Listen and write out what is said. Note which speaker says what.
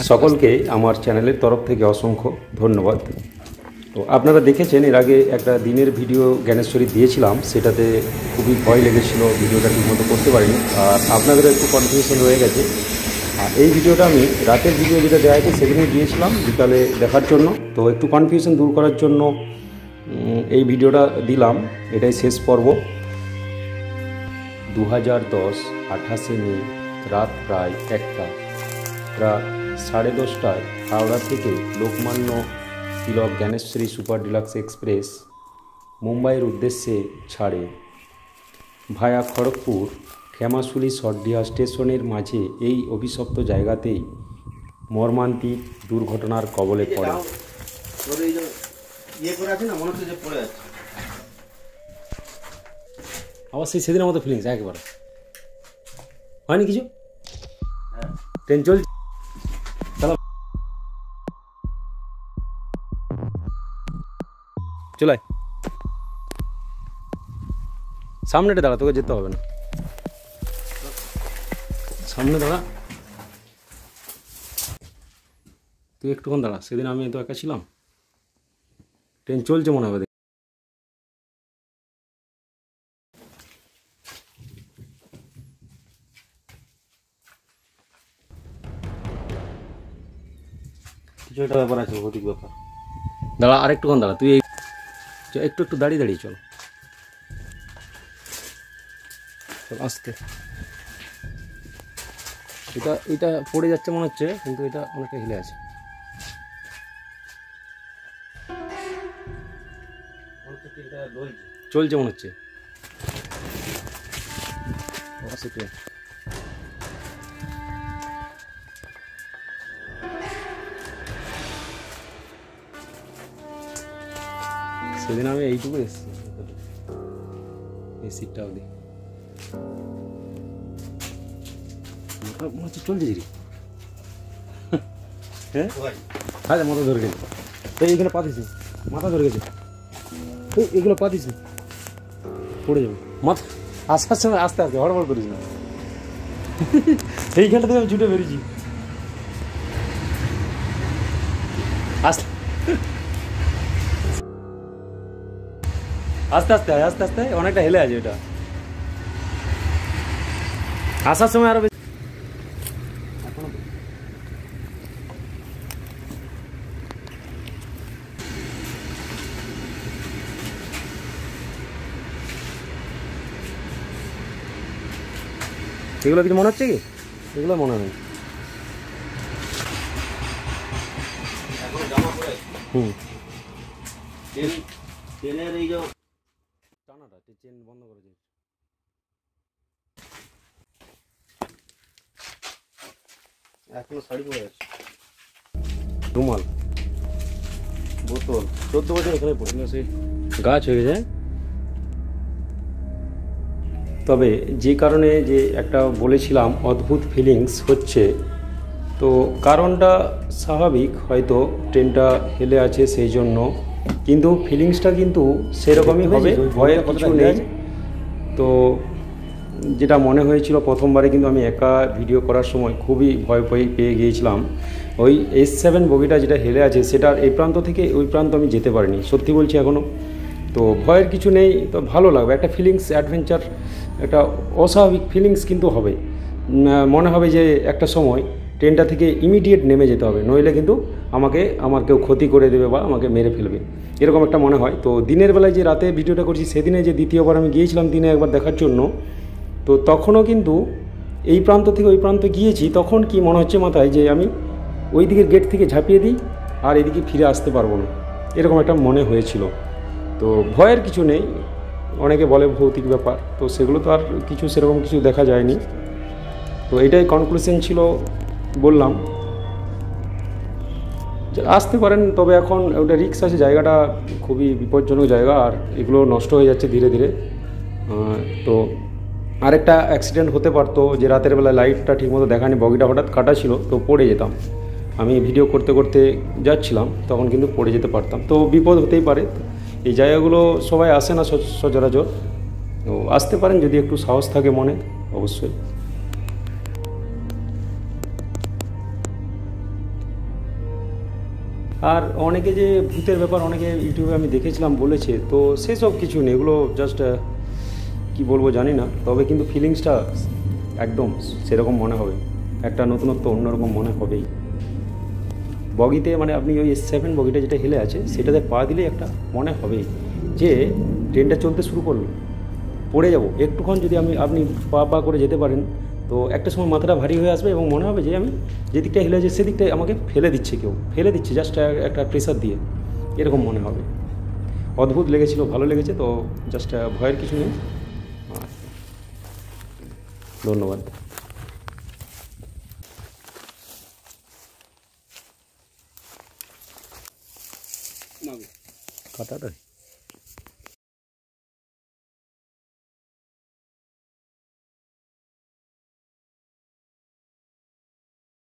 Speaker 1: সকলকে আমার চ্যানেলের তরফ থেকে অসংখ্য ধন্যবাদ। তো আপনারা দেখেছেন এর আগে একটা দিনের ভিডিও জ্ঞানেশ্বরী দিয়েছিলাম, সেটাতে খুবই ভয় লেগেছিল, ভিডিওটা ঠিকমতো করতে পারিনি, আর আপনাদেরও একটু কনফিউশন রয়ে গেছে। আর এই ভিডিওটা আমি রাতের ভিডিও যেটা দেওয়া আছে সেদিনই দিয়েছিলাম বিকালে দেখার জন্য, তো একটু কনফিউশন দূর করার জন্য এই ভিডিওটা দিলাম। এটাই শেষ পর্ব। 2010 28শে মে রাত প্রায় 1টা, রাত 10:30টায় হাওড়া থেকে Lokmanya Tilak Gyaneshwari super deluxe express মুম্বাইয়ের উদ্দেশ্যে ছাড়ে। ভায়া খড়গপুর খেমাশুলি সরডিহা স্টেশনের মাঝে এই অভিশপ্ত জায়গাতেই মর্মান্তিক দুর্ঘটনার কবলে পড়ে। আবার সেই সেদিনের মতো ফিলিংস একবার হয়নি কিছু। ট্রেন চলছে, চলাই সামনেটা দাঁড়া, তোকে যেতে হবে না, সামনে দাঁড়া, তুই একটুক্ষণ দাঁড়া। সেদিন আমি তো একা ছিলাম, ট্রেন চলছে মনে হবে। কিছু একটা ব্যাপার আছে, ভৌতিক ব্যাপার। দাঁড়া, আরেকটুক্ষণ দাঁড়া, তুই একটু দাঁড়িয়ে দাঁড়িয়ে চল, আসতে। এটা পড়ে যাচ্ছে মনে হচ্ছে, কিন্তু এটা অনেকটা হিলে আছে। চলছে মনে হচ্ছে। সেদিন আমি এইটুকু এসেছি, এই সিটটা অবধি মনে হচ্ছে চলছে জিরি। হ্যাঁ হ্যাঁ, মাথা ধরে গেছে, এইগুলো পাতিস, মাথা ধরে গেছে, এগুলো পাতিস, পড়ে যাবে মাথা। আসার সময় আস্তে আস্তে হড়বড় করিস না। এইখানটা থেকে আমি ছুটে বেরিয়েছি, আস্তে আস্তে আস্তে আস্তে আস্তে, অনেকটা হেলে আছে এটা। আসার সময় আরো বেশি। এগুলো কিছু মনে হচ্ছে কি? এগুলো মনে নেই। ট্রেনের এই যে টানাটা, চেন বন্ধ করে দিয়েছে। এখনো শাড়ি পরে আছে, রুমাল, বোতল, 14 বছর এখানে পড়ে সেই গাছ হয়ে যায়। তবে যে কারণে যে একটা বলেছিলাম অদ্ভুত ফিলিংস হচ্ছে, তো কারণটা স্বাভাবিক, হয়তো ট্রেনটা হেলে আছে সেই জন্য, কিন্তু ফিলিংসটা কিন্তু সেরকমই হবে, ভয়ের কিছু নেই। তো যেটা মনে হয়েছিল প্রথমবারে, কিন্তু আমি একা ভিডিও করার সময় খুবই ভয় পেয়ে গিয়েছিলাম। ওই S7 বগিটা যেটা হেলে আছে, সেটার এই প্রান্ত থেকে ওই প্রান্ত আমি যেতে পারিনি, সত্যি বলছি এখনও। তো ভয়ের কিছু নেই, তো ভালো লাগবে, একটা ফিলিংস, অ্যাডভেঞ্চার, একটা অস্বাভাবিক ফিলিংস কিন্তু হবে। মনে হবে যে একটা সময় ট্রেনটা থেকে ইমিডিয়েট নেমে যেতে হবে, নইলে কিন্তু আমার কেউ ক্ষতি করে দেবে বা আমাকে মেরে ফেলবে, এরকম একটা মনে হয়। তো দিনের বেলায় যে রাতে ভিডিওটা করছি, সেদিনে যে দ্বিতীয়বার আমি গিয়েছিলাম দিনে একবার দেখার জন্য, তো তখনও কিন্তু এই প্রান্ত থেকে ওই প্রান্তে গিয়েছি, তখন কি মনে হচ্ছে মাথায় যে আমি ওই দিকের গেট থেকে ঝাঁপিয়ে দিই আর এদিকে ফিরে আসতে পারবো না, এরকম একটা মনে হয়েছিল। তো ভয়ের কিছু নেই, অনেকে বলে ভৌতিক ব্যাপার, তো সেগুলো তো আর কিছু সেরকম কিছু দেখা যায়নি। তো এটাই কনক্লুশন ছিল, বললাম আসতে পারেন, তবে এখন ওটা রিস্ক আছে, জায়গাটা খুবই বিপজ্জনক জায়গা, আর এগুলো নষ্ট হয়ে যাচ্ছে ধীরে ধীরে। তো আরেকটা অ্যাক্সিডেন্ট হতে পারতো, যে রাতের বেলা লাইটটা ঠিকমতো দেখানি, বগিটা হঠাৎ কাটা ছিল, তো পড়ে যেতাম। আমি ভিডিও করতে করতে যাচ্ছিলাম, তখন কিন্তু পড়ে যেতে পারতাম, তো বিপদ হতেই পারে। এই জায়গাগুলো সবাই আসে না সচরাচর, তো আসতে পারেন যদি একটু সাহস থাকে মনে, অবশ্যই। আর অনেকে যে ভূতের ব্যাপার অনেকে ইউটিউবে আমি দেখেছিলাম বলেছে, তো সেসব কিছু নেই, এগুলো জাস্ট কী বলবো জানি না, তবে কিন্তু ফিলিংসটা একদম সেরকম মনে হবে, একটা নতুনত্ব অন্যরকম মনে হবেই। বগিতে মানে আপনি ওই S7 বগিটা যেটা হেলে আছে সেটাতে পা দিলে একটা মনে হবেই যে ট্রেনটা চলতে শুরু করলো, পড়ে যাব একটুক্ষণ যদি আপনি পা পা করে যেতে পারেন, তো একটা সময় মাথাটা ভারী হয়ে আসবে এবং মনে হবে যে আমি যেদিকটা হেলে আছে সেদিকটায় আমাকে ফেলে দিচ্ছে, কেউ ফেলে দিচ্ছে জাস্ট একটা প্রেশার দিয়ে, এরকম মনে হবে। অদ্ভুত লেগেছিল, ভালো লেগেছে, তো জাস্ট ভয়ের কিছু নেই। ধন্যবাদ। কাটাটা